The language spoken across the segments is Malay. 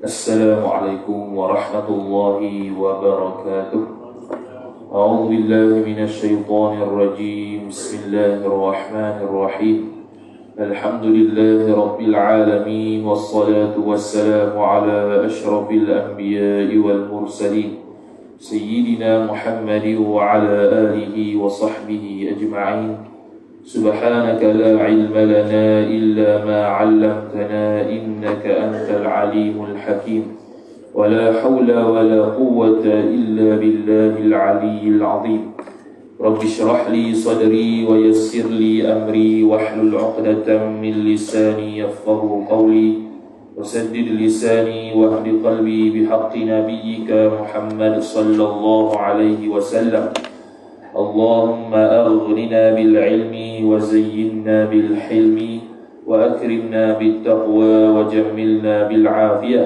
Assalamualaikum warahmatullahi wabarakatuh. A'udzu billahi minasyaitonir rajim. Bismillahirrahmanirrahim. Alhamdulillahi rabbil alamin wassalatu wassalamu ala asyrafil anbiya'i wal mursalin sayyidina Muhammadin wa ala alihi wa sahbihi ajma'in. سبحانك لا علم لنا إلا ما علمتنا إنك أنت العليم الحكيم ولا حول ولا قوة إلا بالله العلي العظيم رب اشرح لي صدري ويسر لي أمري واحلل عقدة من لساني يفقه قولي وسدد لساني واهد قلبي بحق نبيك محمد صلى الله عليه وسلم اللهم أغننا بالعلم وزينا بالحلم وأكرمنا بالتقوى وجملنا بالعافية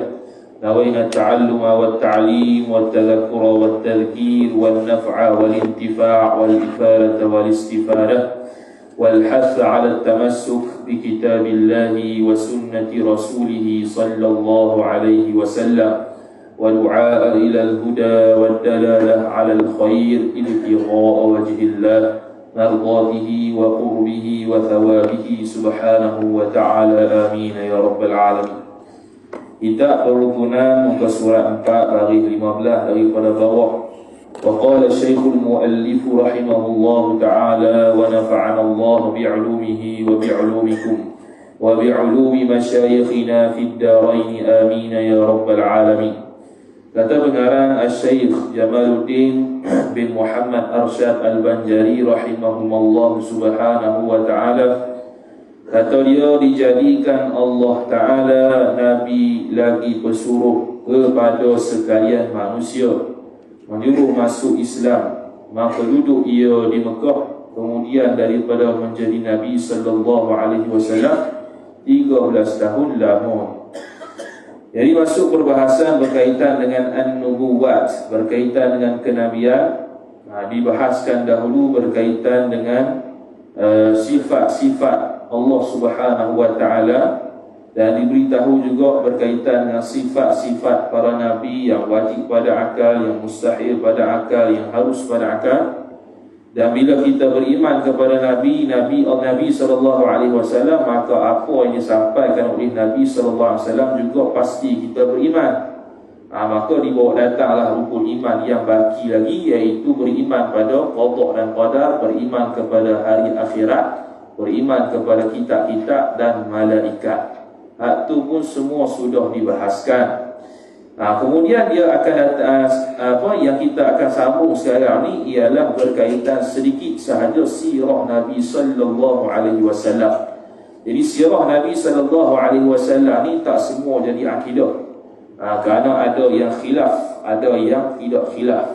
نوينا التعلم والتعليم والتذكر والتذكير والنفع والانتفاع والإفادة والاستفادة والحث على التمسك بكتاب الله وسنة رسوله صلى الله عليه وسلم ودعاء إلى الهدى والدلالة على الخير ابتغاء وجه الله مرضاته وقربه وثوابه سبحانه وتعالى آمين يا رب العالمين. Kita berukunan muka surat 4 baris 15 daripada bawah. Wa qala Syekhul Muallif rahimahullahu ta'ala wa nafa'ana Allah bi'ulumihi wa bi'ulumikum wa bi'ulumi masyayikhina fid darain amin ya rabbal alamin. Kata pengarang Al-Syeikh Jamaluddin bin Muhammad Arsyad Al-Banjari rahimahumullah subhanahu wa ta'ala, kata dia, dijadikan Allah Ta'ala Nabi lagi pesuruh kepada sekalian manusia, menyuruh masuk Islam. Maka duduk ia di Mekah, kemudian daripada menjadi Nabi sallallahu alaihi wasallam 13 tahun lamanya. Jadi masuk perbahasan berkaitan dengan an-nubuwat, berkaitan dengan kenabian. Dibahaskan dahulu berkaitan dengan sifat-sifat Allah Subhanahu wa ta'ala, dan diberitahu juga berkaitan dengan sifat-sifat para nabi yang wajib pada akal, yang mustahil pada akal, yang harus pada akal. Dan bila kita beriman kepada Nabi sallallahu alaihi wasallam, maka apa yang disampaikan oleh Nabi sallallahu alaihi wasallam juga pasti kita beriman. Maka dibawa datanglah rukun iman yang baki lagi, iaitu beriman pada qada dan qadar, beriman kepada hari akhirat, beriman kepada kitab-kitab dan malaikat. Itu pun semua sudah dibahaskan. Kemudian dia akan datang, yang kita akan sambung sekarang ni ialah berkaitan sedikit sahaja sirah Nabi sallallahu alaihi wasallam. Jadi sirah Nabi sallallahu alaihi wasallam ni tak semua jadi akidah. Kerana ada yang khilaf, ada yang tidak khilaf.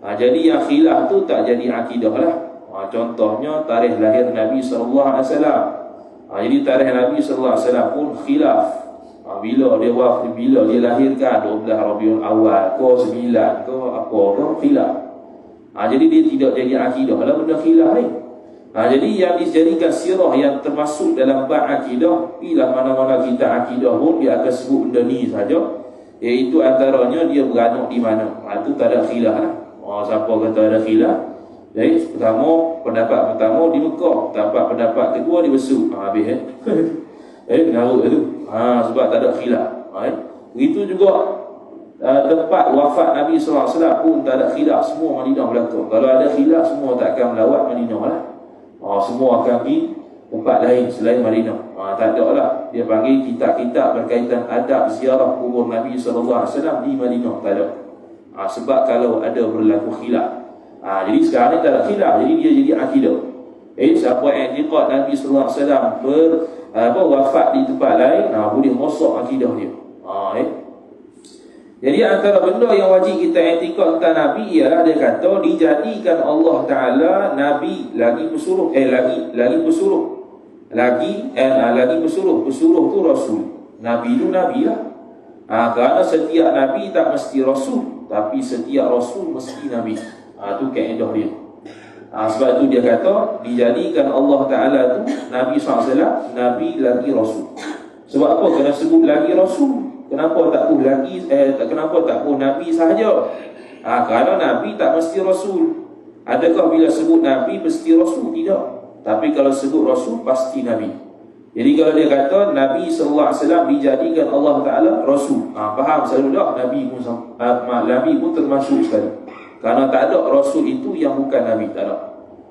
Jadi yang khilaf tu tak jadi akidah lah. Contohnya tarikh lahir Nabi sallallahu alaihi wasallam. Jadi tarikh Nabi sallallahu alaihi wasallam pun khilaf. Bila dia lahirkan 12 Rabiul Awal ke 9 ke apa ke khilaf. Jadi dia tidak jadi akidah lah benda khilaf ni. Jadi yang dijadikan sirah yang termasuk dalam bab akidah, bila mana-mana kita akidah pun dia akan sebut benda ni saja, iaitu antaranya dia beranak di mana. Itu tak ada khilaf lah. Siapa kata ada khilaf? Jadi pendapat pertama di Mekah, pendapat kedua di Besut. Habis mengarut itu. Sebab tak ada khilaf. Begitu juga tempat wafat Nabi sallallahu alaihi wasallam pun tak ada khilaf, semua Madinah belakang. Kalau ada khilaf, semua tak akan melawat Madinah lah. Semua akan pergi tempat lain selain Madinah. Tak ada lah. Dia panggil kitab-kitab berkaitan adab ziarah kubur Nabi sallallahu alaihi wasallam di Madinah, tak ada. Sebab kalau ada berlaku khilaf. Jadi sekarang ni tak ada khilaf, jadi dia jadi akidah. Siapa yang i'tiqad Nabi sallallahu alaihi wasallam wafat di tempat lain, boleh rosak akidah dia. Jadi antara benda yang wajib kita i'tiqad tentang Nabi ialah dia kata dijadikan Allah Ta'ala Nabi lagi pesuruh. Lagi pesuruh tu Rasul. Nabi tu Nabi lah. Kerana setiap Nabi tak mesti Rasul, tapi setiap Rasul mesti Nabi. Itu kaedah dia. Sebab itu dia kata dijadikan Allah Ta'ala tu Nabi SAW, Nabi lagi Rasul. Sebab apa kena sebut lagi Rasul? Kenapa tak pun lagi kenapa tak pun Nabi sahaja? Kerana Nabi tak mesti Rasul. Adakah bila sebut Nabi mesti Rasul? Tidak. Tapi kalau sebut Rasul pasti Nabi. Jadi kalau dia kata Nabi SAW dijadikan Allah Ta'ala Rasul, faham selalu tak? Nabi pun termasuk sekali. Kerana tak ada Rasul itu yang bukan Nabi. Tak ada.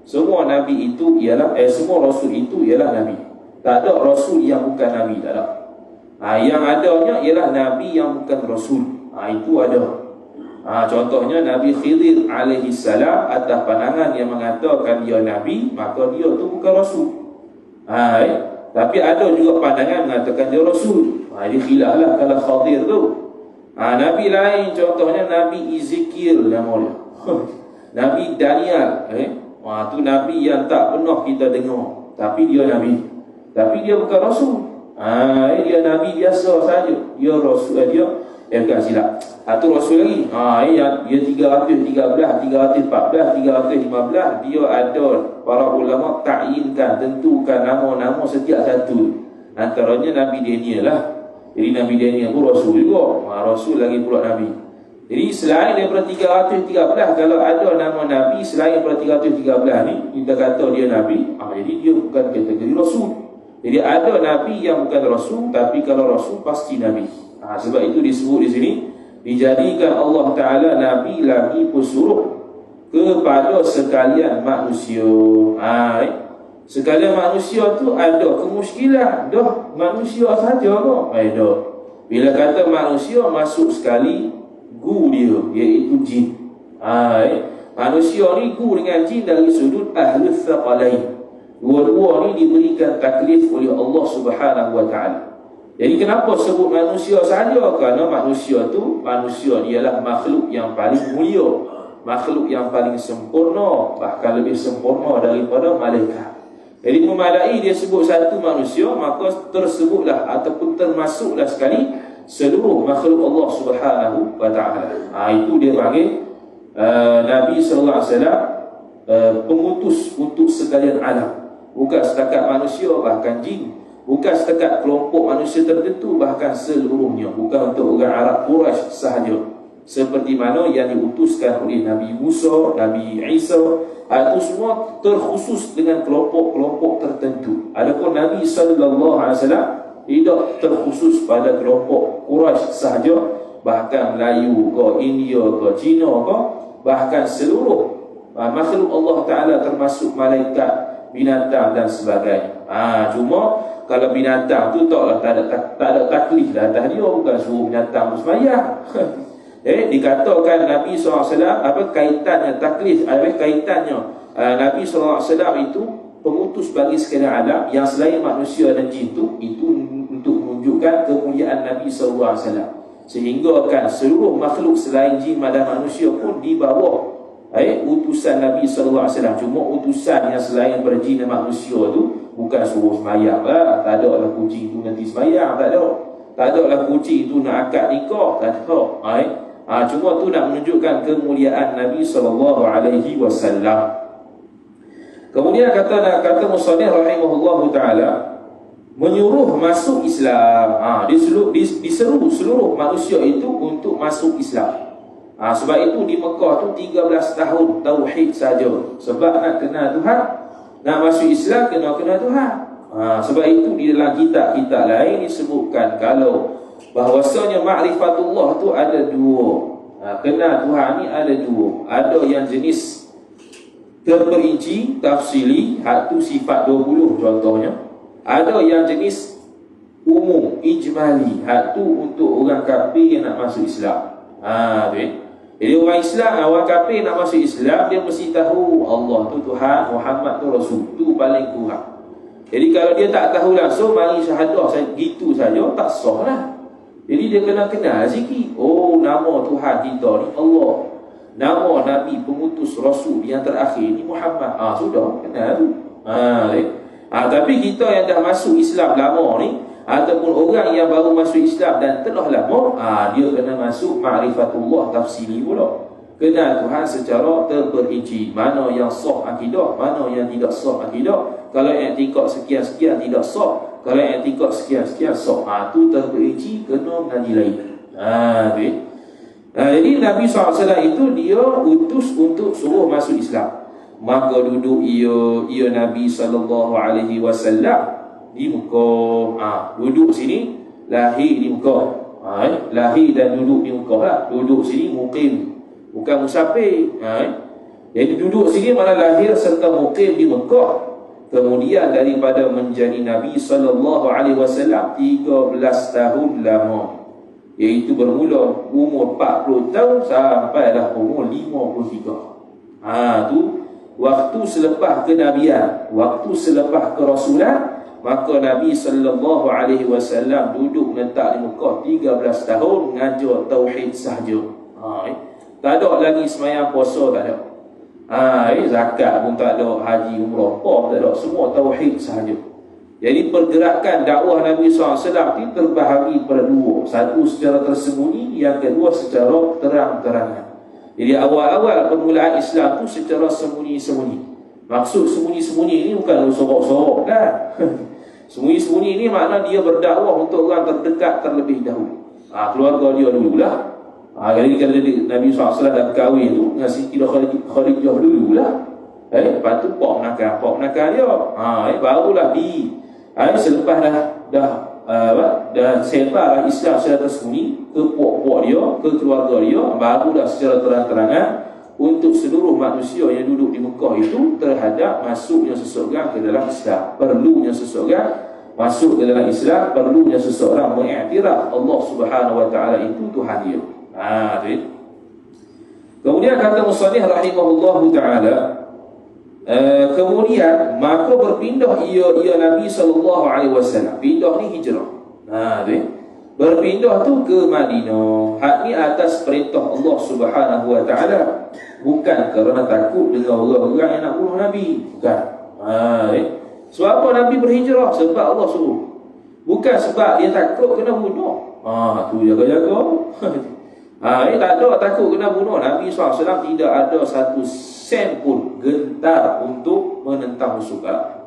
Semua Nabi itu ialah semua Rasul itu ialah Nabi. Tak ada Rasul yang bukan Nabi. Tak ada. Yang adanya ialah Nabi yang bukan Rasul. Itu ada. Contohnya Nabi Khidir alaihi salam, atas pandangan yang mengatakan dia Nabi, maka dia tu bukan Rasul. Tapi ada juga pandangan mengatakan dia Rasul. Jadi khilaf lah kalau Khidir tu. Nabi lain, contohnya Nabi Ezekiel nama dia. Nabi Daniel, tu Nabi yang tak pernah kita dengar, tapi dia Nabi. Tapi dia bukan Rasul. Dia Nabi biasa saja. Dia Rasul, bukan silap. Tu Rasul lagi. Dia 313, 314, 315. Dia ada para ulama ta'yinkan, tentukan nama-nama setiap satu. Antaranya Nabi Daniel lah. Jadi Nabi Daniel pun Rasul juga. Rasul lagi pula Nabi. Jadi selain daripada 313, kalau ada nama Nabi selain daripada 313 ni, kita kata dia Nabi, jadi dia bukan kategori Rasul. Jadi ada Nabi yang bukan Rasul, tapi kalau Rasul pasti Nabi. Sebab itu disebut di sini, dijadikan Allah Ta'ala Nabi lagi pesuruh kepada sekalian manusia. Sekalian manusia tu ada kemuskilan. Dah manusia saja kok. Dah. Bila kata manusia, masuk sekali gu dia, iaitu jin. Manusia ni gu dengan jin dari sudut ahlul thaqalain. Dua-dua ni diberikan taklif oleh Allah Subhanahu wa ta'ala. Jadi kenapa sebut manusia saja? Kerana manusia ialah makhluk yang paling mulia, makhluk yang paling sempurna, bahkan lebih sempurna daripada malaikat. Jadi memadai dia sebut satu manusia, maka tersebutlah ataupun termasuklah sekali seluruh makhluk Allah Subhanahu wa ta'ala. Itu dia panggil Nabi sallallahu alaihi wasallam pengutus untuk sekalian alam. Bukan setakat manusia, bahkan jin. Bukan setakat kelompok manusia tertentu, bahkan seluruhnya. Bukan untuk orang Arab Quraisy sahaja. Seperti mana yang diutuskan oleh Nabi Musa, Nabi Isa, itu semua terkhusus dengan kelompok-kelompok tertentu. Adapun Nabi SAW tidak terkhusus pada kelompok Quraisy sahaja, bahkan Melayu ke, India ke, Cina ke, bahkan seluruh makhluk Allah Ta'ala termasuk malaikat, binatang dan sebagainya. Cuma kalau binatang tu tak ada taklif dah atas dia, bukan suruh binatang bersemayang. Dikatakan Nabi SAW kaitannya taklif, kaitannya Nabi SAW itu pengutus bagi sekalian alam yang selain manusia dan jin itu untuk menunjukkan kemuliaan Nabi SAW. Sehingga kan seluruh makhluk selain jin dan manusia pun di bawah utusan Nabi SAW. Cuma utusan yang selain berjin dan manusia tu bukan suruh semayang lah. Tak ada lah kucing tu nanti semayang. Tak ada lah kucing tu nak akad nikah. Tak ada. Cuma tu nak menunjukkan kemuliaan Nabi SAW. Kemudian kata musannif rahimahullahu ta'ala, menyuruh masuk Islam. Diseru seluruh manusia itu untuk masuk Islam. Sebab itu di Mekah tu 13 tahun tauhid saja. Sebab nak kenal Tuhan, nak masuk Islam kena kenal Tuhan. Sebab itu di dalam kitab-kitab lain disebutkan kalau bahwasanya ma'rifatullah tu ada dua. Kenal Tuhan ni ada dua. Ada yang jenis terperinci, tafsili, hak tu sifat 20 contohnya. Ada yang jenis umum, ijmali, hak tu untuk orang kafir yang nak masuk Islam. Jadi orang Islam, orang kafir nak masuk Islam, dia mesti tahu Allah tu Tuhan, Muhammad tu Rasul. Tu paling kurang. Jadi kalau dia tak tahu langsung, mari syahadah gitu saja, tak sah lah. Jadi dia kena kenal sikit. Nama Tuhan kita ni Allah. Nama Nabi pengutus Rasul yang terakhir ni Muhammad. Sudah kenal tu. Tapi kita yang dah masuk Islam lama ni, ataupun orang yang baru masuk Islam dan telah lama, dia kena masuk ma'rifatullah tafsili pula. Kenal Tuhan secara terperinci. Mana yang sah akidah, mana yang tidak sah akidah. Kalau i'tikad sekian-sekian tidak sah, Kalau i'tikad sekian-sekian sok, tu terperinci kena mengaji lain. Jadi Nabi SAW itu dia utus untuk suruh masuk Islam. Maka duduk ia Nabi SAW di Mekah. Duduk sini, lahir di Mekah. Lahir dan duduk di Mekah lah. Duduk sini muqim, bukan musafir. Jadi duduk sini mana lahir serta muqim di Mekah. Kemudian daripada menjadi Nabi SAW 13 tahun lama, iaitu bermula umur 40 tahun sampai dah umur 53. Tu waktu selepas kenabian, waktu selepas kerasulan. Maka Nabi SAW duduk menetap di Mekah 13 tahun mengajar tauhid sahaja. Tak ada lagi semayang puasa, tak ada. Zakat pun tak ada, haji umrah apa tak ada, semua tauhid sahaja. Jadi pergerakan dakwah Nabi SAW ini terbahagi pada dua. Satu secara tersembunyi, yang kedua secara terang-terangan. Jadi awal-awal permulaan Islam itu secara sembunyi-sembunyi. Maksud sembunyi-sembunyi ini bukan sorok-sorok kan. Sembunyi-sembunyi ini makna dia berdakwah untuk orang terdekat terlebih dahulu. Keluarga dia dululah. Jadi kalau Nabi SAW dah kahwin tu dengan Siti Khadijah dululah. Lepas tu pak nakal dia. Barulah selepas dah sebar Islam secara tersembunyi ke puak-puak dia, ke keluarga dia, barulah secara terang-terangan untuk seluruh manusia yang duduk di Mekah itu terhadap masuknya seseorang ke dalam Islam. Perlunya seseorang masuk ke dalam Islam, perlunya seseorang mengiktiraf Allah Subhanahu wa taala itu Tuhan dia. Kemudian kata musannif rahimahullahu taala, kemudian maka berpindah ia Nabi sallallahu alaihi wasallam. Pindah ni hijrah. Berpindah tu ke Madinah. Hak ni atas perintah Allah Subhanahu wa taala. Bukan kerana takut dengan orang-orang yang nak bunuh Nabi. Bukan. Sebab apa Nabi berhijrah? Sebab Allah suruh. Bukan sebab dia takut kena bunuh. Tu jaga-jaga. Tak ada takut kena bunuh. Nabi SAW tidak ada satu sen pun gentar untuk menentang musuh kalah.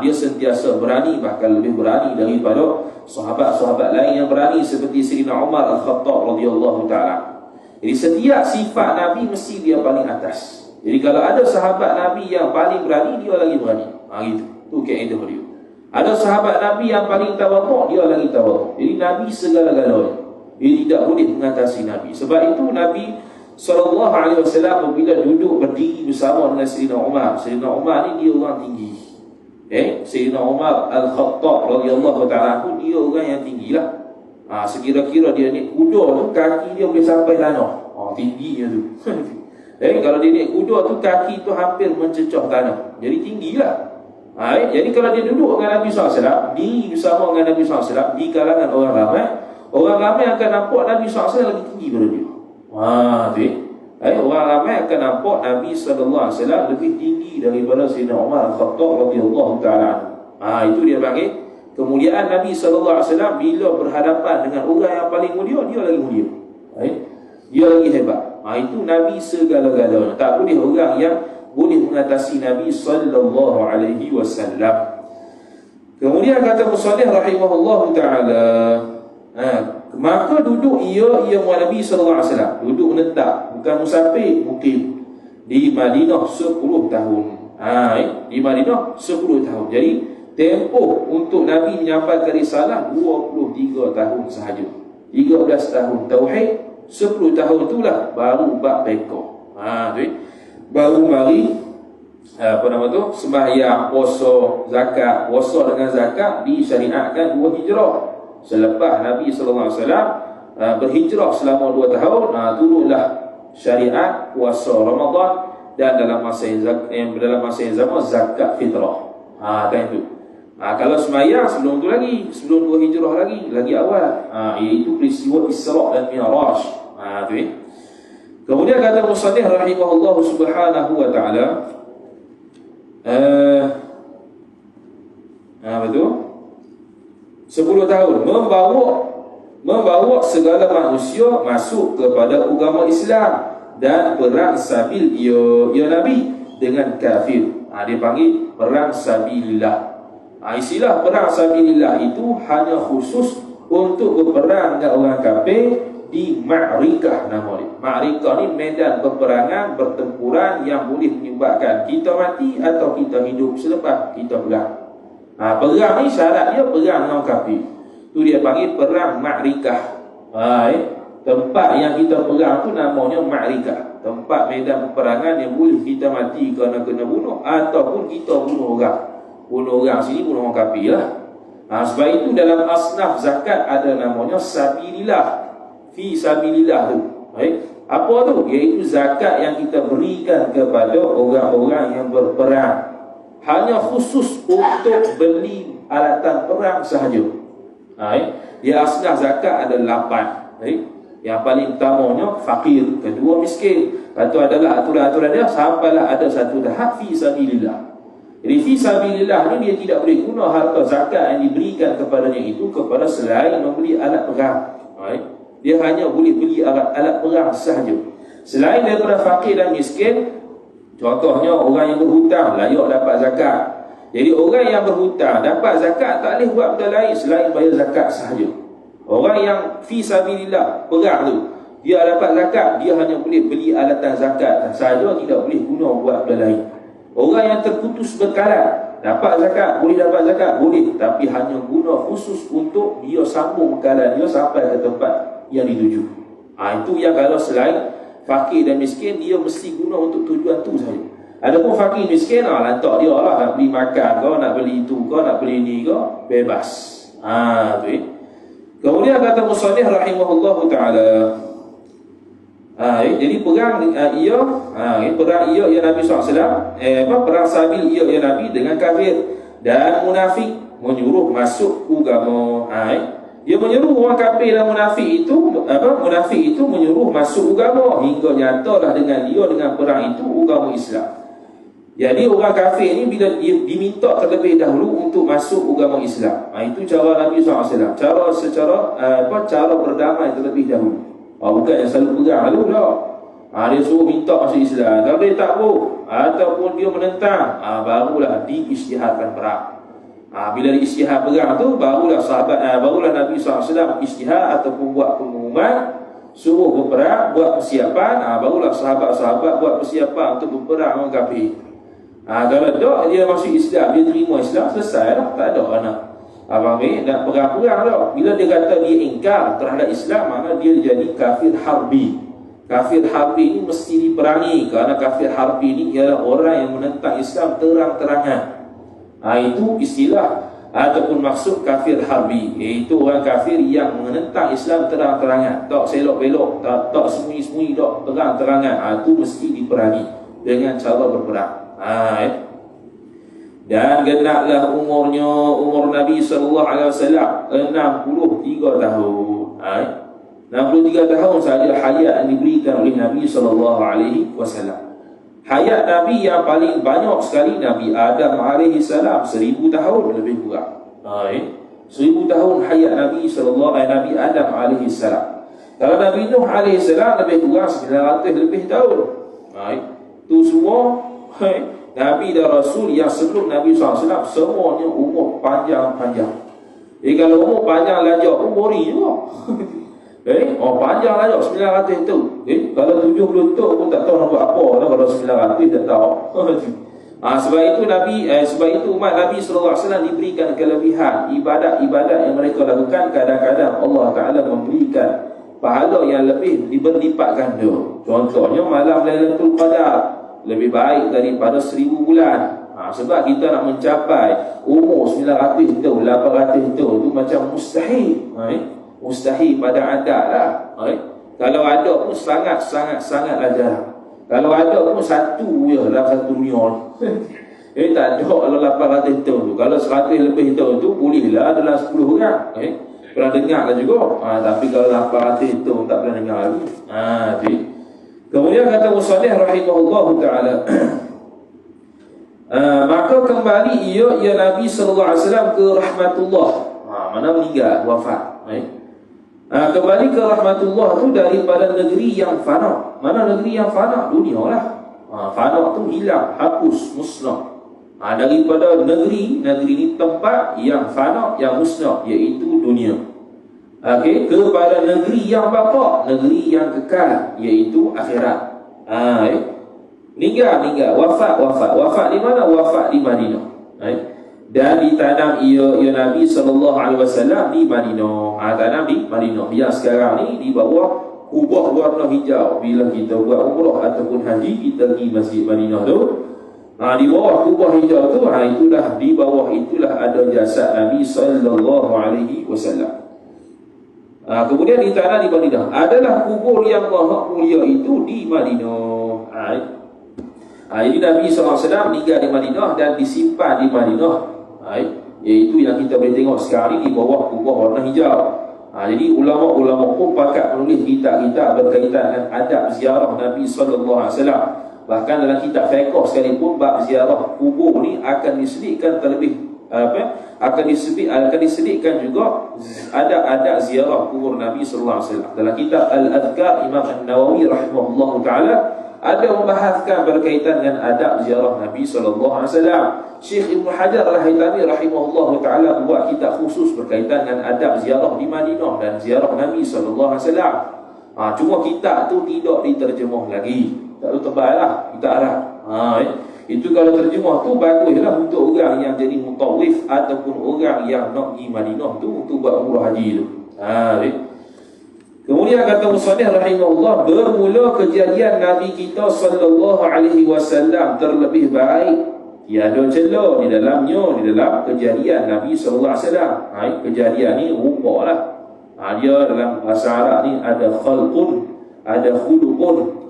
Dia sentiasa berani, bahkan lebih berani daripada sahabat-sahabat lain yang berani seperti Sayyidina Umar Al-Khattab radhiyallahu ta'ala. Jadi setiap sifat Nabi mesti dia paling atas. Jadi kalau ada sahabat Nabi yang paling berani, dia lagi berani. Gitu. Tu kaedah dia. Ada sahabat Nabi yang paling tawaduk, dia lagi tawaduk. Jadi Nabi segala-galanya. Dia tidak boleh mengatasi Nabi. Sebab itu Nabi SAW apabila duduk berdiri bersama dengan Sayyidina Umar. Sayyidina Umar ni dia orang tinggi. Sayyidina Umar Al-Khattab radhiyallahu ta'ala pun dia orang yang tinggilah. Sekira-kira dia naik kuda tu, kaki dia boleh sampai tanah. Tingginya tu. Kalau dia naik kuda tu, kaki tu hampir mencecah tanah. Jadi tinggilah. Jadi kalau dia duduk dengan Nabi SAW, diri bersama dengan Nabi SAW di kalangan orang ramai akan nampak Nabi SAW lagi tinggi daripada dia. Orang ramai akan nampak Nabi SAW lebih tinggi daripada Sayyidina Umar Al-Khattab radhiyallahu ta'ala. Itu dia panggil kemuliaan Nabi SAW. Bila berhadapan dengan orang yang paling mulia, dia lagi mulia. Dia lagi hebat. Itu Nabi segala-galanya. Tak boleh orang yang boleh mengatasi Nabi sallallahu alaihi wasallam. Kemudian kata musannif rahimahullahu taala, maka duduk ia Nabi sallallahu alaihi wasallam, duduk menetap, bukan musafir, mukim di Madinah 10 tahun. Di Madinah 10 tahun. Jadi tempoh untuk Nabi menyampaikan risalah 23 tahun sahaja. 13 tahun tauhid, 10 tahun itulah baru bab pekah. Baru mari sembahyang, puasa, zakat. Puasa dengan zakat disyariatkan 2 hijrah. Selepas Nabi sallallahu alaihi wasallam berhijrah selama 2 tahun, turunlah syariat puasa Ramadan dan dalam masa yang sama zakat fitrah. Kan itu. Kalau sembahyang sebelum tu lagi, sebelum 2 hijrah lagi awal, iaitu peristiwa Isra dan Mi'raj. Kemudian kata musannif rahimahullah subhanahu wa ta'ala, betul? 10 tahun membawa segala manusia masuk kepada agama Islam dan perang sabil ia Nabi dengan kafir. Dia panggil perang sabilillah. Istilah perang sabilillah itu hanya khusus untuk berperang dengan orang kafir di ma'rikah nama dia. Ma'rikah ni medan peperangan, pertempuran yang boleh menyebabkan kita mati atau kita hidup selepas kita perang. Perang ni syarat dia perang dengan orang kafir. Tu dia panggil perang ma'rikah. Tempat yang kita perang tu namanya ma'rikah. Tempat medan peperangan yang boleh kita mati kerana kena bunuh ataupun kita bunuh orang. Bunuh orang sini bunuh orang kafir lah. Sebab itu dalam asnaf zakat ada namanya sabilillah. Fi sabilillah tu. Apa tu? Iaitu zakat yang kita berikan kepada orang-orang yang berperang. Hanya khusus untuk beli alatan perang sahaja. Dia asnaf zakat ada 8. Yang paling utamanya fakir, kedua miskin. Lepas tu adalah aturan-aturan dia sampailah ada satu tahap fi sabilillah. Jadi fi sabilillah ni dia tidak boleh guna harta zakat yang diberikan kepadanya itu kepada selain membeli alat perang. Dia hanya boleh beli alat perang sahaja. Selain daripada fakir dan miskin, contohnya orang yang berhutang layak dapat zakat. Jadi orang yang berhutang dapat zakat tak boleh buat benda lain selain bayar zakat sahaja. Orang yang fi sabilillah perang tu, dia dapat zakat, dia hanya boleh beli alatan zakat sahaja, tidak boleh guna buat benda lain. Orang yang terputus bekalan dapat zakat, boleh dapat zakat, boleh, tapi hanya guna khusus untuk dia sambung bekalan dia sampai ke tempat yang dituju. Itu yang kalau selain fakir dan miskin, dia mesti guna untuk tujuan tu saja. Adapun fakir miskin, lantak dia lah, nak beli makan kau, nak beli itu kau, nak beli ni kau, bebas. Tu Kemudian kata musannif rahimahullahu taala, jadi perang perang ya Nabi SAW, perang sabil ya Nabi dengan kafir dan munafik menyuruh masuk agama. Dia menyuruh orang kafir dan munafik itu menyuruh masuk agama hingga nyatalah dengan dia dengan perang itu agama Islam. Jadi orang kafir ni bila dia diminta terlebih dahulu untuk masuk agama Islam. Itu cara Nabi SAW. Cara berdamai terlebih dahulu. Bukan yang selalu perang lalu tak. Dia suruh minta masuk Islam. Kalau dia tak mau ataupun dia menentang, barulah diisytiharkan perang. Bila diisytihar perang tu, barulah Nabi SAW isytihar ataupun buat pengumuman suruh berperang, buat persiapan. Barulah sahabat-sahabat buat persiapan untuk berperang orang kafir. Kalau tak, dia masuk Islam, dia terima Islam, selesai lah, tak ada nak nak perang-perang tak. Bila dia kata dia ingkar terhadap Islam, maka dia jadi kafir harbi. Kafir harbi ini mesti diperangi, kerana kafir harbi ini ialah orang yang menentang Islam terang-terangan. Itu istilah ataupun maksud kafir harbi, iaitu orang kafir yang menentang Islam terang-terangan, tak selok-belok, tak sembunyi-sembunyi, tak terang-terangan. Itu mesti diperangi dengan cara berperang. Dan genaplah umur Nabi SAW 63 tahun. 63 tahun sahaja hayat yang diberikan oleh Nabi SAW. Hayat Nabi yang paling banyak sekali Nabi Adam AS 1000 tahun lebih kurang. 1000 tahun hayat Nabi Adam AS. Kalau Nabi Nuh AS lebih kurang 900 lebih tahun. Itu semua Nabi dan Rasul yang sebelum Nabi SAW semuanya umur panjang-panjang. Kalau umur panjang lajak umur ni juga. Panjang lajak 900 tu. Kalau 70 tu pun tak tahu nak buat apa lah. Kalau 900 tak tahu. Sebab itu umat Nabi SAW diberikan kelebihan ibadat-ibadat yang mereka lakukan. Kadang-kadang Allah Ta'ala memberikan pahala yang lebih berlipat ganda. Contohnya malam Lailatul Qadar lebih baik daripada 1000 bulan. Sebab kita nak mencapai umur 900 tahun, 800 tahun tu macam mustahil. Mustahil pada adat lah. Kalau ada pun sangat-sangat jarang. Kalau ada pun satu je dalam satu dunia. Tak ada kalau 800 tahun tu. Kalau 100 lebih tahun tu bolehlah dalam 10 orang. Pernah dengar lah juga. Tapi kalau 800 tahun tak pernah dengar lagi. Kemudian kata musannif rahimahullahu taala, maka kembali ia Nabi sallallahu alaihi wasallam ke rahmatullah. Mana meninggal, wafat. Kembali ke rahmatullah tu daripada negeri yang fana. Mana negeri yang fana? Dunia lah. Fana tu hilang, hapus, musnah. Daripada negeri ni tempat yang fana, yang musnah, iaitu dunia. Okey, kepada negeri yang baqa, negeri yang kekal, iaitu akhirat. Meninggal, wafat di mana? Wafat di Madinah. Dan ditanam ia Nabi SAW di Madinah. Tanam di Madinah. Yang sekarang ni di bawah kubah warna hijau. Bila kita buat umrah ataupun haji, kita pergi Masjid Madinah tu, di bawah kubah hijau tu, itulah, di bawah itulah ada jasad Nabi SAW. Kemudian ditanam di Madinah. Adalah kubur yang maha mulia itu di Madinah. Jadi Nabi SAW meninggal di Madinah dan disimpan di Madinah, iaitu yang kita boleh tengok sekarang ni di bawah kubah warna hijau. Jadi ulama-ulama pun pakat menulis kitab-kitab berkaitan dengan adab ziarah Nabi SAW. Bahkan dalam kitab fiqh sekalipun, bab ziarah kubur ni akan diselitkan terlebih akan diselitkan juga adab ziarah kubur Nabi SAW. Dalam kitab Al-Adhkar, Imam An-Nawawi rahimahullahu ta'ala ada membahaskan berkaitan dengan adab ziarah Nabi SAW. Syekh Ibn Hajar Al-Haytami rahimahullahu ta'ala buat kitab khusus berkaitan dengan adab ziarah di Madinah dan ziarah Nabi SAW. Cuma kitab tu tidak diterjemah lagi. Tak tu tebal lah, kita Arab. Itu kalau terjemah tu baguslah untuk orang yang jadi mutawif ataupun orang yang nak pergi Madinah tu untuk buat umrah haji tu. Kemudian kata musannif rahimahullah, bermula kejadian Nabi kita sallallahu alaihi wasallam terlebih baik, tiada celah di dalamnya, di dalam kejadian Nabi sallallahu alaihi wasallam. Kejadian ni rupalah. Dia dalam bahasa Arab ni ada khalqun, ada khuluqun.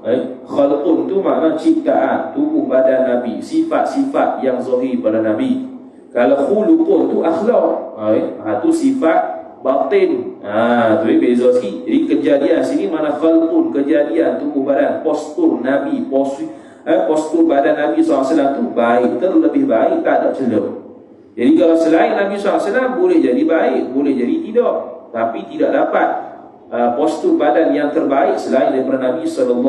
Khalqun tu makna ciptaan tubuh badan Nabi, sifat-sifat yang zahir pada Nabi. Kalau khuluqun tu akhlak, tu sifat batin. Tu beza sikit. Jadi kejadian sini mana khalqun, kejadian tubuh badan, postur Nabi, postur badan Nabi SAW tu baik, terlebih baik, tak ada celah. Jadi kalau selain Nabi SAW boleh jadi baik, boleh jadi tidak, tapi tidak dapat postur badan yang terbaik selain daripada Nabi SAW.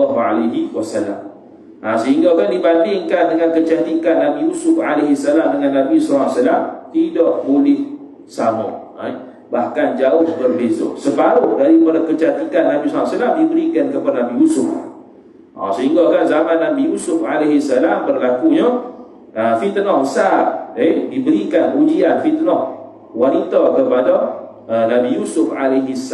Sehingga kan dibandingkan dengan kecantikan Nabi Yusuf AS dengan Nabi SAW, tidak boleh sama, bahkan jauh berbeza. Separuh daripada kecantikan Nabi SAW diberikan kepada Nabi Yusuf. Sehingga kan zaman Nabi Yusuf AS berlakunya fitnah besar, diberikan ujian fitnah wanita kepada Nabi Yusuf AS.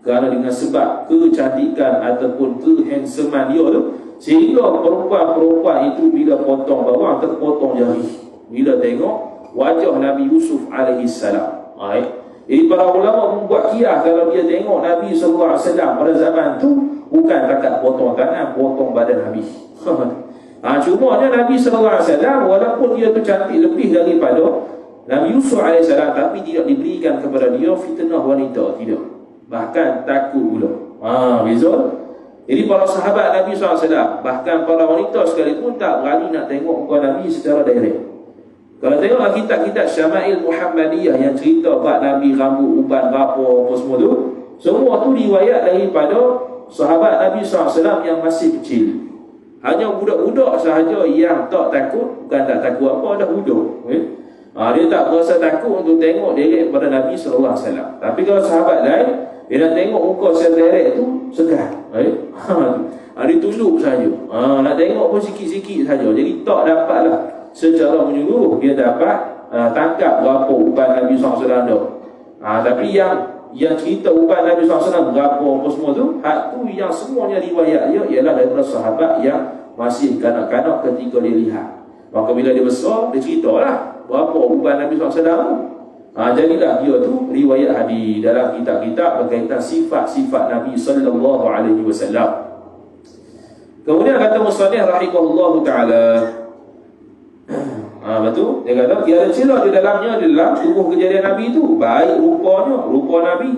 Kerana dengan sebab kecantikan ataupun kehandsoman dia tu, sehingga perempuan-perempuan itu bila potong bawang terpotong jari bila tengok wajah Nabi Yusuf AS. Jadi para ulama membuat kiyah, kalau dia tengok Nabi SAW pada zaman tu, bukan takat potong tangan, potong badan Nabi. Cumanya Nabi SAW walaupun dia tu cantik lebih daripada Nabi Yusuf AS, tapi tidak diberikan kepada dia fitnah wanita, tidak, bahkan takut pula. Beza. Jadi para sahabat Nabi SAW, bahkan para wanita sekalipun tak berani nak tengok muka Nabi secara direct. Kalau tengoklah kitab-kitab Syama'il Muhammadiyah yang cerita bab Nabi rambut uban berapa apa semua tu, semua tu riwayat daripada sahabat Nabi SAW yang masih kecil. Hanya budak-budak sahaja yang tak takut, bukan tak takut apa, dah budak. Dia tak berasa takut untuk tengok direct pada Nabi SAW. Tapi kalau sahabat lain, dia nak tengok muka secara direct tu segan. Dia tunduk saja. Nak tengok pun sikit-sikit saja. Jadi tak dapatlah secara menyeluruh dia dapat tangkap berapa uban Nabi SAW ada. Tapi yang cerita uban Nabi SAW berapa apa semua tu, hak tu yang semuanya riwayat dia ialah daripada sahabat yang masih kanak-kanak ketika dia lihat. Maka bila dia besar, dia ceritalah berapa uban Nabi SAW. Jadilah dia tu riwayat hadis dalam kitab-kitab berkaitan sifat-sifat Nabi sallallahu alaihi wasallam. Kemudian kata musannif rahimahullahu taala, betul, dia kata tiada celah di dalamnya, di dalam tubuh kejadian Nabi itu, baik rupanya, rupa Nabi,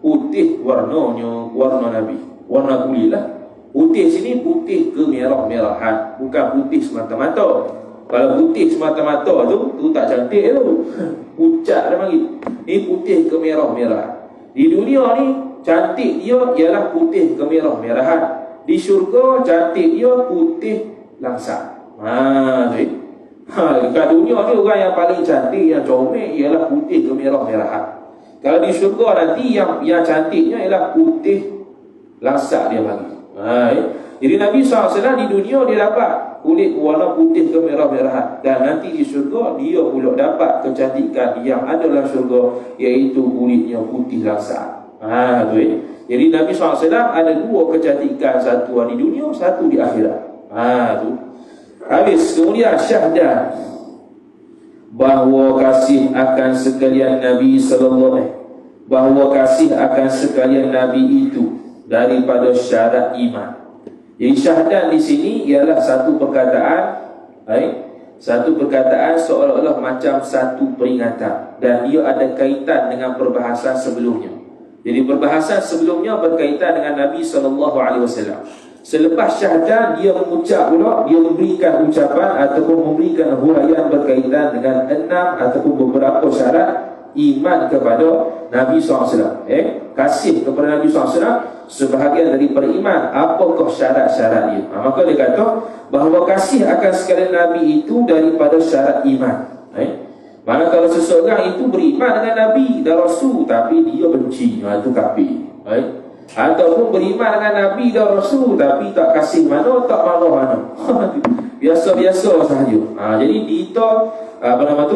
putih warnanya, warna Nabi, warna kulit lah. Putih sini putih kemerah-merahan, bukan putih semata-mata. Kalau putih semata-mata tu tak cantik tu, pucat dia panggil. Ni putih kemerah-merahan. Di dunia ni cantik dia ialah putih kemerah-merahan. Di syurga cantik dia putih langsat. Dekat dunia ni orang yang paling cantik, yang comel ialah putih kemerah-merahan. Kalau di syurga nanti yang cantiknya ialah putih lasak dia bagi. Jadi Nabi SAW di dunia dia dapat kulit warna putih kemerah-merahan, dan nanti di syurga dia pula dapat kecantikan yang ada dalam syurga, iaitu kulitnya putih lasak. Jadi Nabi SAW ada dua kecantikan, satu di dunia, satu di akhirat. Tu. Habis kemudian syahadat bahawa kasih akan sekalian Nabi bahawa kasih akan sekalian Nabi itu daripada syarat iman. Jadi syahadat di sini ialah satu perkataan seolah-olah macam satu peringatan, dan dia ada kaitan dengan perbahasan sebelumnya. Jadi perbahasan sebelumnya berkaitan dengan Nabi SAW. Selepas syahadat dia mengucap pula, dia memberikan ucapan ataupun memberikan huraian berkaitan dengan 6 ataupun beberapa syarat iman kepada Nabi SAW. Kasih kepada Nabi SAW sebahagian daripada iman. Apakah syarat-syarat dia? Maka dia kata bahawa kasih akan sekalian Nabi itu daripada syarat iman. Mana kalau seseorang itu beriman dengan Nabi dan Rasul tapi dia benci, itu kafir. Ataupun beriman dengan Nabi dan Rasul tapi tak kasih mana, tak mana-mana. Biasa-biasa sahaja. Jadi kita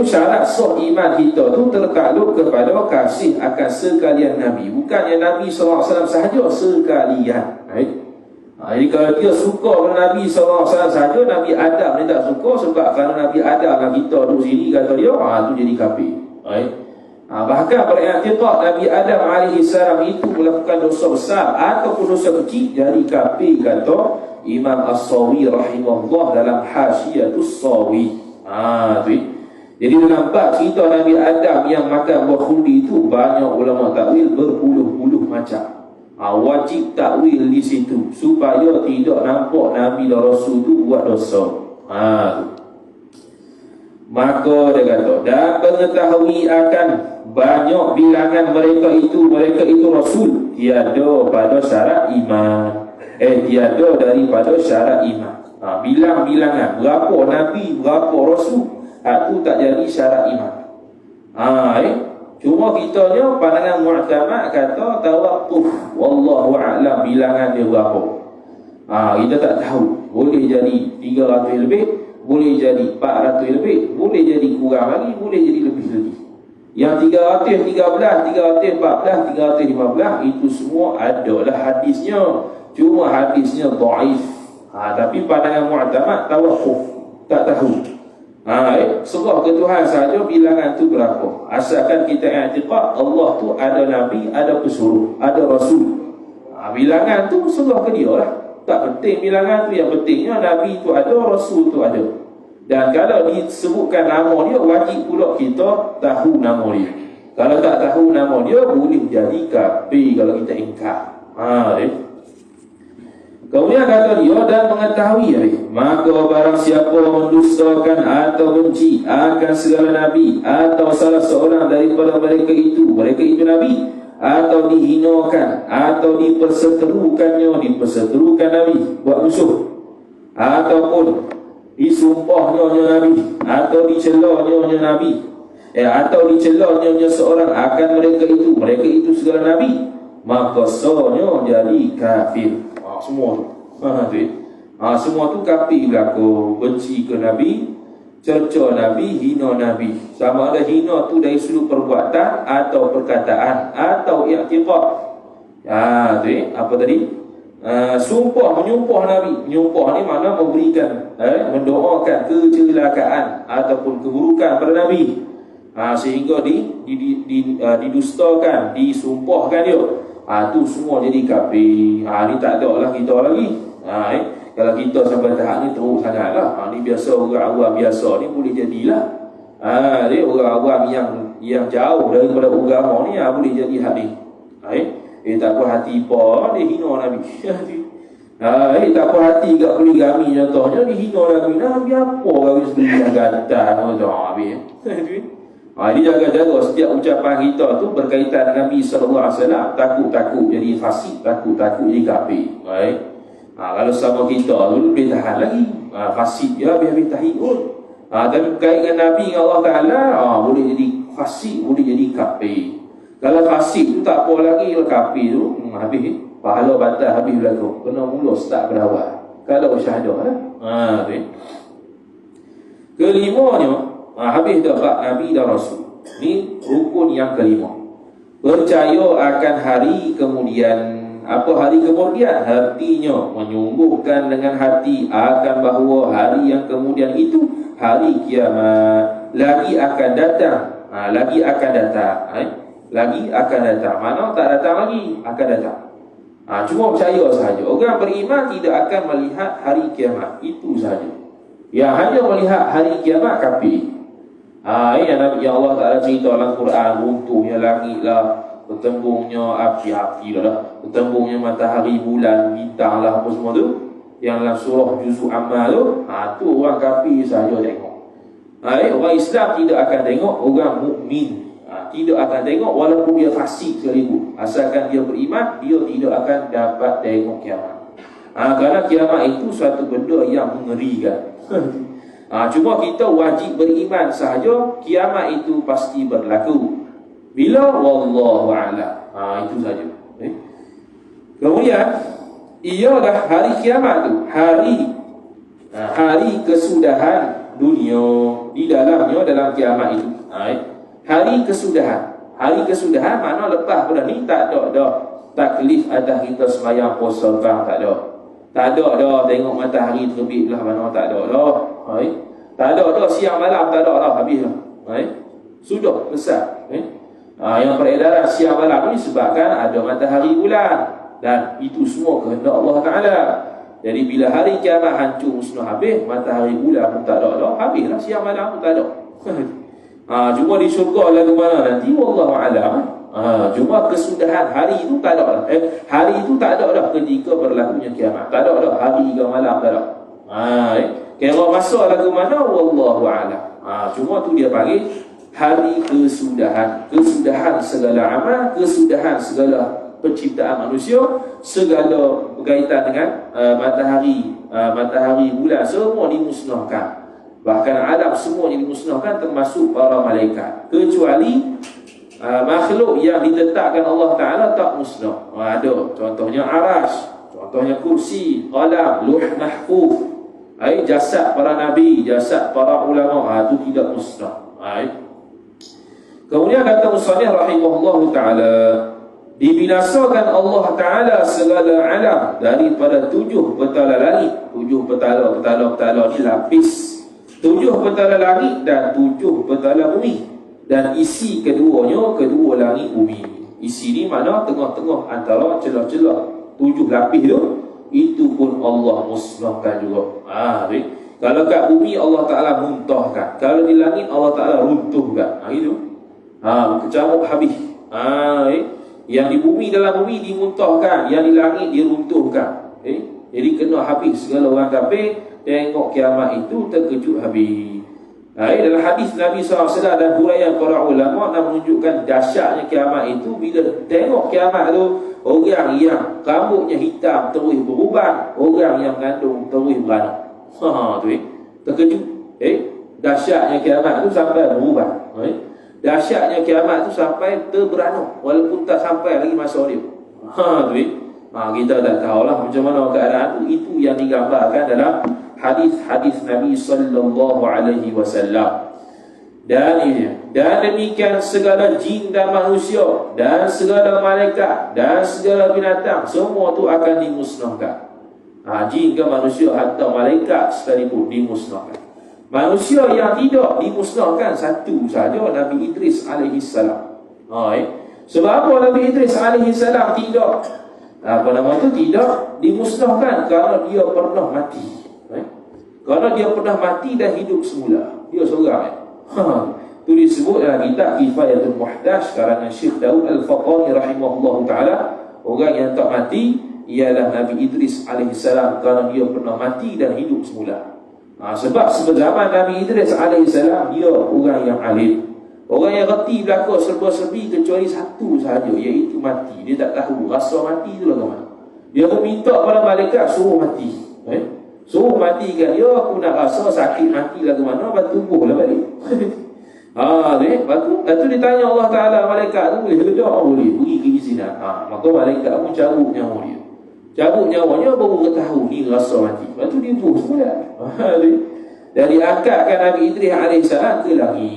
syarat sah iman kita tu tertakluk kepada kasih akan sekalian Nabi. Bukannya Nabi SAW sahaja, sekalian. Jadi kalau dia suka pada Nabi SAW sahaja, Nabi Adam dia tak suka sebab kalau Nabi Adam dan kita duduk sini, kata dia, tu jadi kafir. Bahkan pada i'tiqad Nabi Adam AS itu melakukan dosa besar ataupun dosa kecil, jadi kafir, kata Imam As-Sawi rahimahullah dalam Hasyiatus Sawi. Jadi dalam bab cerita Nabi Adam yang makan buah khuldi itu, banyak ulama takwil berpuluh-puluh macam. Wajib takwil di situ supaya tidak nampak Nabi dan Rasul itu buat dosa. Maka dia kata, dan mengetahui akan banyak bilangan mereka itu Rasul, tiada pada syarat iman. Tiada daripada syarat iman. Bilang-bilangan berapa Nabi, berapa Rasul, itu tak jadi syarat iman. Cuma kitanya pandangan mu'tamad kata tawaqquf, wallahu a'lam bilangan dia berapa. Kita tak tahu. Boleh jadi 300 lebih, boleh jadi 400 lebih, boleh jadi kurang lagi, boleh jadi lebih lagi. Yang 313, 314, 315 itu semua adalah hadisnya. Cuma hadisnya dhaif. Tapi pandangan mu'tamad tawaqquf, tak tahu. Serah ke Tuhan saja bilangan tu berapa. Asalkan kita i'tiqad Allah tu ada Nabi, ada pesuruh, ada Rasul. Bilangan tu serah ke dia lah. Tak penting bilangan tu, yang pentingnya Nabi tu ada, Rasul tu ada. Dan kalau disebutkan nama dia, wajib pula kita tahu nama dia. Kalau tak tahu nama dia, boleh jadi kafir kalau kita ingkar. Kemudian kata dia, dan mengetahui maka barang siapa mendustakan atau benci akan segala Nabi atau salah seorang daripada mereka itu Nabi, atau dihinakan atau diperseterukan Nabi buat musuh, ataupun disumpahnya Nabi atau dicelanya Nabi, atau dicelanya seorang akan mereka itu segala Nabi, maka sonya jadi kafir. Semua tu semua tu kafir berlaku. Benci ke Nabi, cerca Nabi, hina Nabi. Sama ada hina tu dari sudut perbuatan atau perkataan atau i'tiqad. Apa tadi? Menyumpah Nabi. Menyumpah ni makna memberikan mendoakan kecelakaan ataupun keburukan pada Nabi. Sehingga didustakan, disumpahkan dia. Tu semua jadi kafir. Ni tak ada lah kita lagi. Kalau kita sampai tahap ni teruk sangat lah. Ni biasa orang awam biasa ni boleh jadilah. Dia orang awam yang jauh daripada agama ni boleh jadi hadis. Tak puas hati apa, dia hina Nabi. Tak puas hati kat poligami contohnya, dia hina Nabi. Nabi apa kawin sendiri yang gantang habis. Dia jaga-jaga setiap ucapan kita tu berkaitan dengan Nabi SAW. Takut-takut jadi fasik, takut-takut jadi kafir. Kalau sama kita tu lebih tahan lagi. Fasik dia habis-habis tahiyud. Tapi berkait dengan Nabi dengan Allah Ta'ala, boleh jadi fasik, boleh jadi kafir. Kalau fasik tu tak apa lagi, kalau kafir tu habis, pahala batal habis berlaku. Kena mula start berawal. Kalau syahadah kelimanya, habis dah bab Nabi dan Rasul. Ni rukun yang kelima. Percaya akan hari kemudian. Apa hari kemudian? Artinya menyungguhkan dengan hati akan bahawa hari yang kemudian itu hari kiamat lagi akan datang. Lagi akan datang. Lagi akan datang. Mana tak datang lagi, akan datang. Cuma percaya sahaja. Orang beriman tidak akan melihat hari kiamat. Itu sahaja. Yang hanya melihat hari kiamat kafir. Yang Allah Ta'ala cerita dalam Quran, runtuhnya langit lah, bertembungnya api-api lah, bertembungnya matahari, bulan, bintang lah, apa semua tu. Yang dalam surah Juz'u Amal tu, tu orang kafir sahaja tengok. Orang Islam tidak akan tengok, orang mukmin tidak akan tengok walaupun dia fasik sekalipun. Asalkan dia beriman, dia tidak akan dapat tengok kiamat. Kerana kiamat itu suatu benda yang mengerikan. Cuma kita wajib beriman sahaja kiamat itu pasti berlaku. Bila? Wallahu a'lam. Itu saja. Kemudian ialah hari kiamat tu, hari kesudahan dunia. Di dalamnya, dalam kiamat itu hari kesudahan. Hari kesudahan makna lepas pada ni tak ada dah taklif atas kita sembahyang puasa bang, tak ada. Tak ada dah tengok matahari terbit belah mana, tak ada dah. Tak ada dah siang malam, tak ada dah, habis dah. Sudah selesai. Yang peredaran siang malam ni sebabkan ada matahari bulan, dan itu semua kehendak Allah Ta'ala. Jadi bila hari kiamat hancur musnah habis, matahari bulan pun tak ada dah, habislah siang malam pun tak ada. Cuma di syurga lagu mana nanti wallahu a'lam. Cuma kesudahan hari itu tak ada. Hari itu tak ada dah ketika berlakunya kiamat. Tak ada dah hari ke malam, tak ada. Kira masa lagu mana wallahu a'lam. Cuma tu dia panggil hari kesudahan. Kesudahan segala amal, kesudahan segala penciptaan manusia, segala berkaitan dengan matahari, bulan, semua dimusnahkan. Bahkan alam semua yang dimusnahkan, termasuk para malaikat, kecuali makhluk yang diletakkan Allah Ta'ala tak musnah. Ada contohnya arash, contohnya kursi, qalam, luh mahfuz, jasad para nabi, jasad para ulama, itu tidak musnah. Kemudian kata musannif rahimahullah Ta'ala, dibinasakan Allah Ta'ala segala alam daripada 7 petala langit. 7 petala ni lapis, 7 petala langit dan 7 petala bumi, dan isi keduanya, kedua langit bumi. Isi ni mana tengah-tengah antara celah-celah 7 lapis tu, itu pun Allah musnahkan juga. Kalau kat bumi Allah Ta'ala muntahkan, kalau di langit Allah Ta'ala runtuhkan. Itu kecamuk habis. Yang di bumi, dalam bumi dimuntahkan, yang di langit diruntuhkan. Jadi kena habis segala orang kafir. Tengok kiamat itu terkejut habis. Dalam hadis Nabi SAW dan huraian para ulama nak menunjukkan dahsyatnya kiamat itu. Bila tengok kiamat tu, orang yang rambutnya hitam terus berubah, orang yang mengandung terus beranak. Terkejut. Dahsyatnya kiamat itu sampai berubah. Dahsyatnya kiamat itu sampai terberanak, walaupun tak sampai lagi masa dia. Kita tak tahulah macam mana keadaan itu yang digambarkan dalam hadis-hadis Nabi sallallahu alaihi wasallam. Dan demikian segala jin dan manusia, dan segala malaikat, dan segala binatang, semua tu akan dimusnahkan. Jin ke manusia atau malaikat sekalipun dimusnahkan. Manusia yang tidak dimusnahkan satu saja, Nabi Idris alaihi salam. Sebab apa Nabi Idris alaihi salam tidak tidak dimusnahkan? Kerana dia pernah mati. Kerana dia pernah mati dan hidup semula. Dia seorang. Itu disebut dalam kitab Kifayatul Muhtash karangan Syekh Daud Al-Faqani rahimahullah ta'ala. Orang yang tak mati ialah Nabi Idris alaihissalam, kerana dia pernah mati dan hidup semula. Sebab sebezaman Nabi Idris alaihissalam, dia orang yang alim, orang yang reti belaka serba-serbi, kecuali satu sahaja, iaitu mati. Dia tak tahu rasa mati itu lah mana. Dia pun minta pada malaikat suruh mati. Suruh matikan dia, aku nak rasa sakit mati lagu mana, lepas tubuhlah balik. Lepas tu ditanya Allah Ta'ala, malaikat tu boleh redak, boleh pergi ke sini. Maka malaikat pun cabut nyawa dia. Cabut nyawanya baru ketahui ni rasa mati. Lepas tu dia buh semula. Dan diangkatkan Nabi Idris AS ke langit.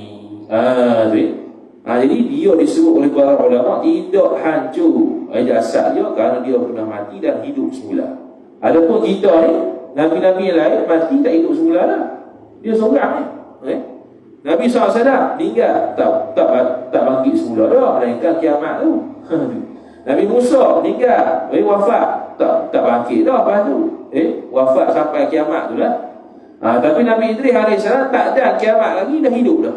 Jadi dia disebut oleh para ulama tidak hancur jasad dia kerana dia pernah mati dan hidup semula. Adapun kita ni, Nabi-Nabi yang lain mati tak hidup semula lah. Dia seorang ni. Nabi SAW meninggal tak bangkit semula dah, melainkan kiamat tu. Nabi Musa meninggal, wafat tak bangkit dah lepas tu. Wafat sampai kiamat tu lah. Tapi Nabi Idris AS tak ada kiamat lagi, dah hidup dah.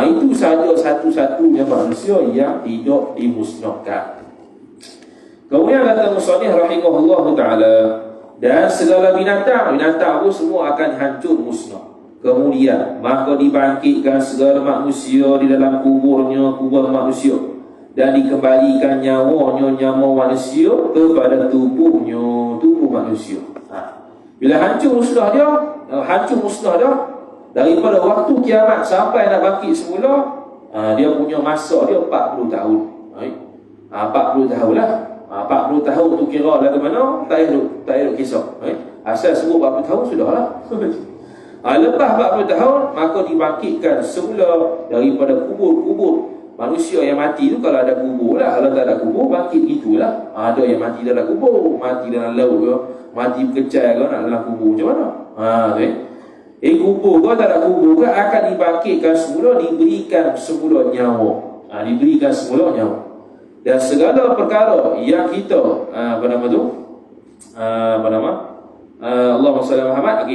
Itu sahaja satu-satunya manusia yang tidak dimusnahkan. Kemudian kata musannif rahimahullah ta'ala, dan segala binatang pun semua akan hancur musnah. Kemudian maka dibangkitkan segala manusia di dalam kubur manusia, dan dikembalikan nyawa manusia kepada tubuh manusia. Bila hancur musnah dia, daripada waktu kiamat sampai nak bangkit semula, dia punya masa dia 40 tahun. 40 tahun lah. 40 tahun tu kira lah ke mana, tak ada kisah. Asal sebut 40 tahun sudah lah. Lepas 40 tahun maka dibangkitkan semula daripada kubur manusia yang mati tu. Kalau ada kubur lah, kalau tak ada kubur bangkit gitulah. Ada yang mati dalam kubur, mati dalam laut ke, mati berkecai ke, nak dalam kubur macam mana? Kubur ke tak ada kubur ke, akan dibangkitkan semula, diberikan semula nyawa. Dan segala perkara yang kita Allahumma salli ala Muhammad.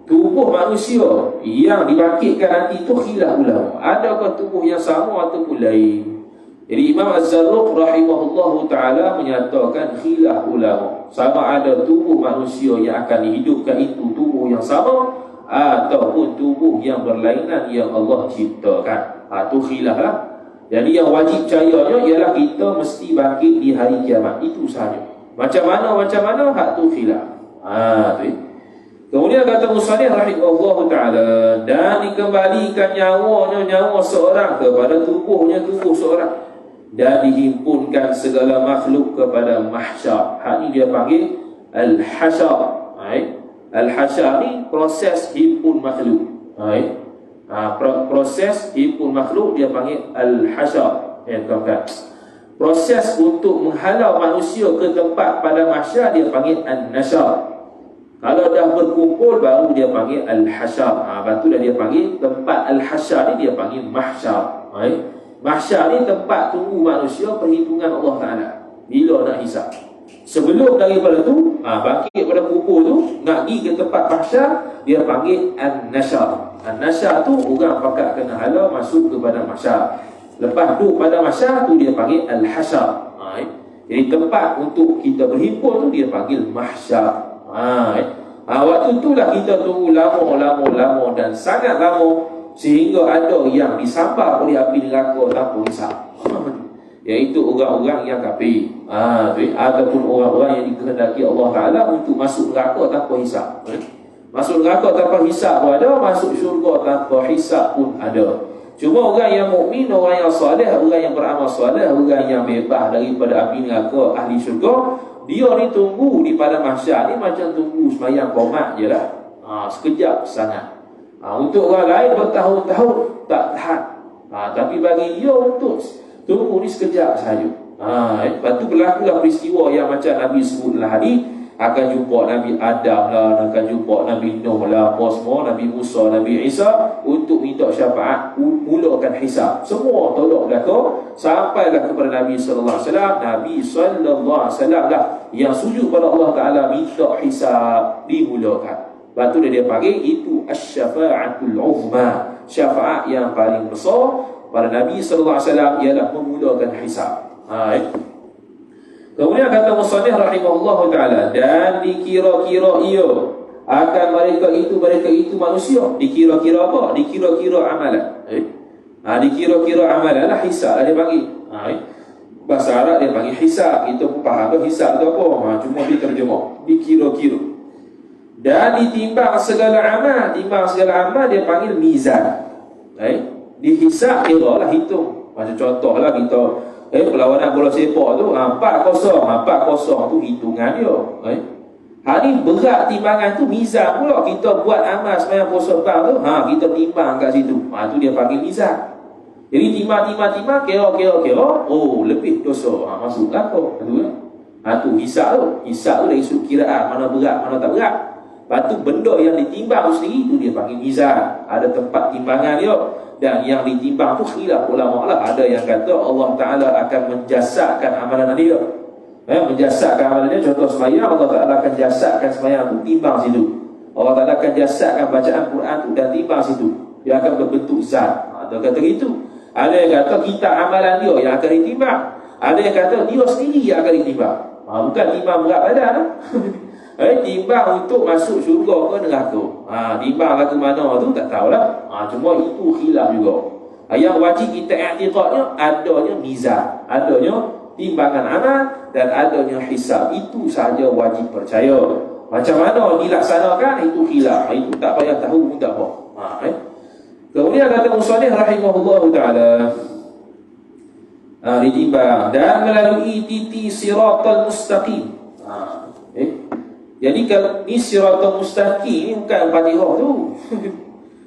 Tubuh manusia yang dibangkitkan nanti itu khilaf ulama. Adakah tubuh yang sama ataupun lain? Jadi Imam Az-Zarruq rahimahullahu ta'ala menyatakan khilaf ulama. Sama ada tubuh manusia yang akan dihidupkan itu tubuh yang sama ataupun tubuh yang berlainan yang Allah ciptakan. Itu khilaf lah. Jadi yang wajib percayanya ialah kita mesti bangkit di hari kiamat. Itu sahaja. Macam mana hak tu khilaf. Kemudian kata musannif rahimahullahu ta'ala, dan dikembalikan nyawa seorang kepada tubuh seorang, dan dihimpunkan segala makhluk kepada mahsyar. Hak ni dia panggil al-hasyar. Al-hasyar ni proses himpun makhluk. Proses himpun makhluk dia panggil al-hasyar. Proses untuk menghalau manusia ke tempat pada mahsyar dia panggil an-nasyar. Kalau dah berkumpul baru dia panggil al-hasyar. Lepas tu dah dia panggil tempat al-hasyar ni dia panggil mahsyar. Mahsyar ni tempat tunggu manusia perhitungan Allah Ta'ala bila nak hisap. Sebelum daripada tu bangkit pada kubur tu, nak pergi ke tempat mahsyar, dia panggil an-nasyar. An-nasyar tu orang pakat kena halau masuk kepada mahsyar. Lepas tu pada mahsyar tu dia panggil al-hasyar. Jadi tempat untuk kita berhimpun tu dia panggil mahsyar. Waktu itulah kita tunggu lama dan sangat lama, sehingga ada yang disambar oleh api neraka tanpa hisab, iaitu orang-orang yang kafir, ataupun orang-orang yang dikehendaki Allah Ta'ala untuk masuk neraka tanpa hisab. Masuk neraka tanpa hisab pun ada, masuk syurga tanpa hisab pun ada. Cuma orang yang mukmin, orang yang soleh, orang yang beramal soleh, orang yang bebas daripada api neraka, ahli syurga, dia ni tunggu di pada mahsyar ni macam tunggu sembahyang qomat je lah. Sekejap sangat. Untuk orang lain bertahun-tahun tak tahan. Tapi bagi dia untuk tunggu ni sekejap sahaja. Lepas tu berlakulah peristiwa yang macam Nabi sebutlah tadi. Akan jumpa Nabi Adam lah, akan jumpa Nabi Nuh lah, apa semua, Nabi Musa, Nabi Isa, untuk minta syafaat, mulakan hisab. Semua tolak belakang sampailah kepada Nabi sallallahu alaihi wasallam. Nabi sallallahu alaihi wasallam lah yang sujud pada Allah Ta'ala minta hisab dimulakan. Lepas tu dia panggil itu asy-syafa'atul 'uzma. Syafaat yang paling besar pada Nabi sallallahu alaihi wasallam ialah memulakan hisab. Kemudian kata musannif rahimahullah ta'ala, dan dikira-kira ia akan mereka itu manusia. Dikira-kira apa? Dikira-kira amalan. Dikira-kira amalan lah, hisab lah dia panggil. Bahasa Arab dia panggil hisab. Kita pun faham tu hisab tu apa. Cuma dia terjemah dikira-kira. Dan ditimbang segala amal, dia panggil mizan. Dihisap, kira lah, hitung. Macam contohlah kita perlawanan bola sepak tu, 4-0 tu hitungan dia. Hari berat timbangan tu mizan pula. Kita buat amal sembahyang puasa tu, kita timbang kat situ. Tu dia panggil mizan. Jadi timbang, kira, lebih dosa. Masuklah kau. Tu hisap tu. Hisap tu dari sudut kiraan, mana berat, mana tak berat. Lepas tu benda yang ditimbang sendiri tu dia panggil mizan. Ada tempat timbangan dia. Dan yang ditimbang tu khilaf ulama lah. Ada yang kata Allah Ta'ala akan menjasadkan amalan dia. Menjasadkan amalan dia. Contoh sembahyang, Allah Ta'ala akan jasadkan sembahyang tu, timbang situ. Allah Ta'ala akan jasadkan bacaan Quran tu dan timbang situ. Dia akan berbentuk zat. Ada kata gitu. Ada yang kata kita amalan dia yang akan ditimbang. Ada yang kata dia sendiri yang akan ditimbang. Bukan timbang berat badan. Timbang untuk masuk syurga ke neraka. Timbang lagu mana tu tak tahulah. Cuma itu khilaf juga. Yang wajib kita i'tiqadnya adanya mizan, adanya timbangan amal dan adanya hisab. Itu sahaja wajib percaya. Macam mana dilaksanakan itu khilaf. Itu tak payah tahu pun tak apa. Kemudian kata musannif rahimahullah taala, ditimbang dan melalui titi siratal mustaqim. Jadi kalau ni siratal mustaqim ni bukan Fatihah tu.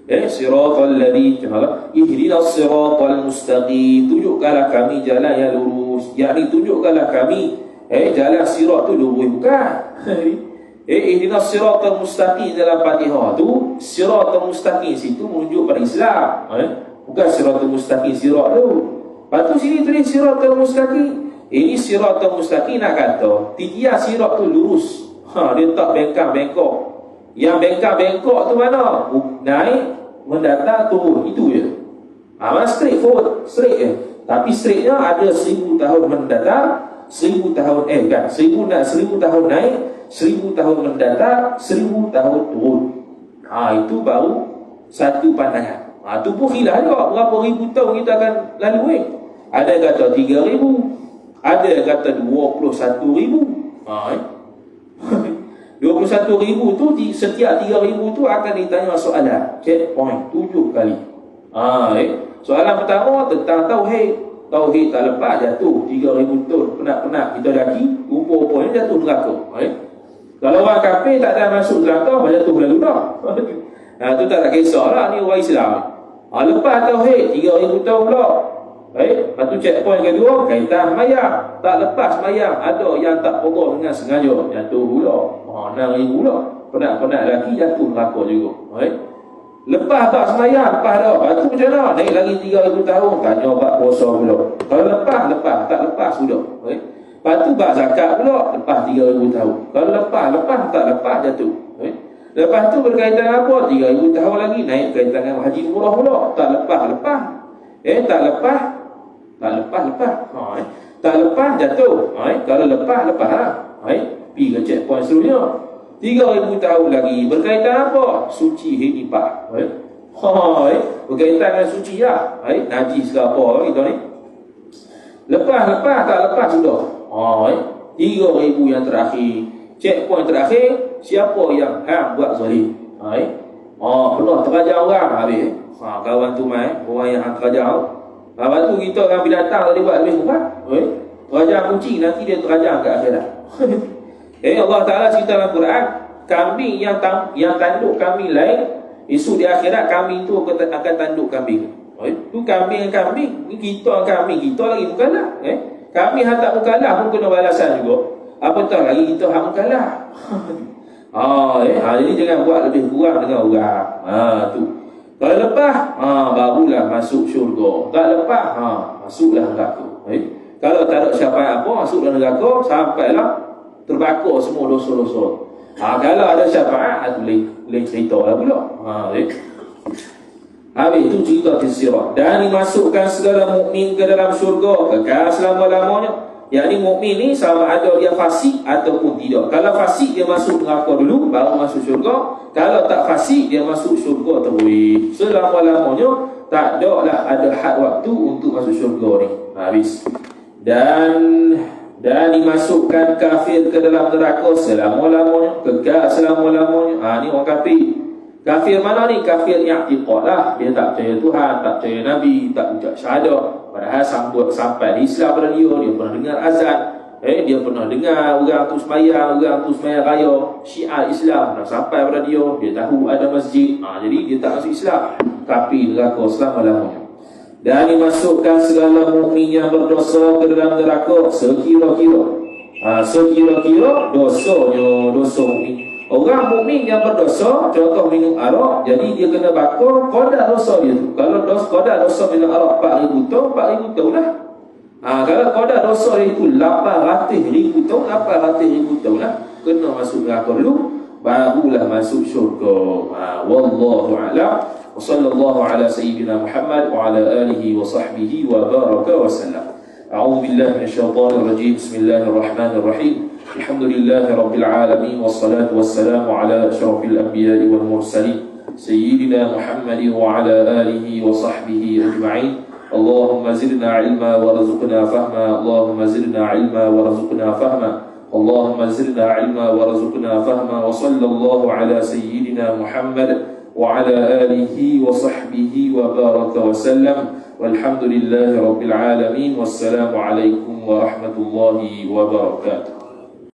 Siratal ladzi ihdinas siratal mustaqim, tunjukkanlah kami jalan yang lurus. Yakni tunjukkanlah kami jalan sirat tu lurus, bukan. Ihdinas siratal mustaqim dalam Fatihah tu, siratal mustaqim situ menunjuk pada Islam. Bukan siratal mustaqim sirat tu. Lepas tu sini tulis siratal mustaqim. Ini siratal mustaqim nak kata titian sirat tu lurus. Dia tak bengkak-bengkok. Yang bengkak-bengkok tu mana? Naik, mendatang, turun. Itu je. Straight forward. Straight je. Tapi straightnya ada 1000 tahun mendatang, 1000 tahun 1000 tahun naik, 1000 tahun mendatang, 1000 tahun turun. Itu baru satu pandangan. Itu pun khilaf juga. Berapa ribu tahun kita akan lalui. Ada yang kata 3000, ada yang kata 21,000. 21,000 tu setiap 3,000 tu akan ditanya soalan. Checkpoint 7 kali. Soalan pertama tentang tauhid. Tauhid tak lepas jatuh 3,000 tahun. Penat-penat kita daki, rupa-rupanya jatuh neraka. Kalau orang kafir tak ada masuk neraka, jatuh lalu dah. Tu tak kisahlah, ni orang Islam. Lepas tauhid 3,000 tahun pula. Lepas tu checkpoint kedua, kaitan mayang. Tak lepas mayang, ada yang tak pegang dengan sengaja, jatuh pula. 6,000 pula. Penat-penat lagi jatuh neraka juga. Lepas tak semayang, lepas dah. Lepas tu macam mana? Naik lagi 3,000 tahun, tanya bak puasa pula. Kalau lepas, tak lepas sudah. Lepas tu bak zakat pula, lepas 3,000 tahun. Kalau lepas, tak lepas jatuh. Lepas tu berkaitan apa? 3,000 tahun lagi, naik kaitan dengan haji umrah pula. Tak lepas. Tak lepas. Tak lepas jatuh. Kalau lepas lah. Pergi ke checkpoint seterusnya. 3,000 tahun lagi berkaitan apa? Suci hidipah. Berkaitan dengan suci lah. Najis ke apa kita ni. Lepas tak lepas sudah. 3,000 yang terakhir. Checkpoint terakhir, siapa yang buat zalim. Pernah terajar orang habis. Kawan tu orang yang terajar. Lepas tu kita orang binatang tadi buat lebih kurang. Terajar kucing, nanti dia terajar kat akhirat. Allah Ta'ala cerita dalam Quran, kambing yang tanduk kambing lain, esok di akhirat kambing tu akan tanduk kambing. Tu kambing, ni kita kambing, kita lagi mukallaf. Kambing yang tak mukallaf pun kena balasan juga. Apatah lagi kita hak mukallaf. Jadi jangan buat lebih kurang dengan orang. Tu. Kalau lepas, barulah masuk syurga. Tak lepas, masuklah neraka. Kalau tak ada syafaat apa, masuklah neraka, sampailah terbakar semua dosa-dosa. Kalau ada syafaat, boleh cerita lah pula. Habis itu cerita sirat. Dan dimasukkan segala mukmin ke dalam syurga, kekal selama-lamanya. Yang ni mukmin ni sama ada dia fasik ataupun tidak. Kalau fasik dia masuk neraka dulu, baru masuk syurga. Kalau tak fasik dia masuk syurga terus. Selama-lamanya tak ada lah ada had waktu untuk masuk syurga ni. Habis. Dan dan dimasukkan kafir ke dalam neraka selama-lamanya, kekal selama-lamanya. Ni orang kafir. Kafir mana ni? Kafir i'tiqad lah. Dia tak percaya Tuhan, tak percaya Nabi, tak ucap syahadah. Padahal sampai di Islam pada dia pernah dengar azan. Dia pernah dengar orang tu sembahyang raya syiar Islam. Dah sampai pada dia tahu ada masjid. Jadi dia tak masuk Islam. Kafir neraka selama-lamanya. Dan dimasukkan segala mukmin yang berdosa ke dalam neraka sekira-kira. Sekira-kira dosanya dosa mukmin. Orang mukmin yang berdosa, contoh minum arak, jadi dia kena bakar qadar dosa dia tu. Kalau qadar dosa minum arak 4,000 tahun, 4,000 tahun lah. Kalau qadar dosa dia itu 800,000 tahun, 800,000 tahun lah. Kena masuk neraka dulu, barulah masuk syurga. Wallahu a'lam. Wa sallallahu ala sayyidina Muhammad wa ala alihi wa sahbihi wa baraka wa sallam. A'udzu billahi minasyaitonir rajim. Bismillahirrahmanirrahim. Alhamdulillahi rabbil alamin wassalatu wassalamu ala asyrafil anbiya'i wal mursalin sayyidina Muhammad wa ala alihi wa sahbihi ajma'in. Allahumma zidna ilma warzuqna fahma. Allahumma zidna ilma warzuqna fahma. Allahumma zidna ilma warzuqna fahma. Wa sallallahu ala sayyidina Muhammad wa ala alihi wa sahbihi wa baraka wa sallam. Walhamdulillahi rabbil alamin. Wassalamu alaikum warahmatullahi wabarakatuh.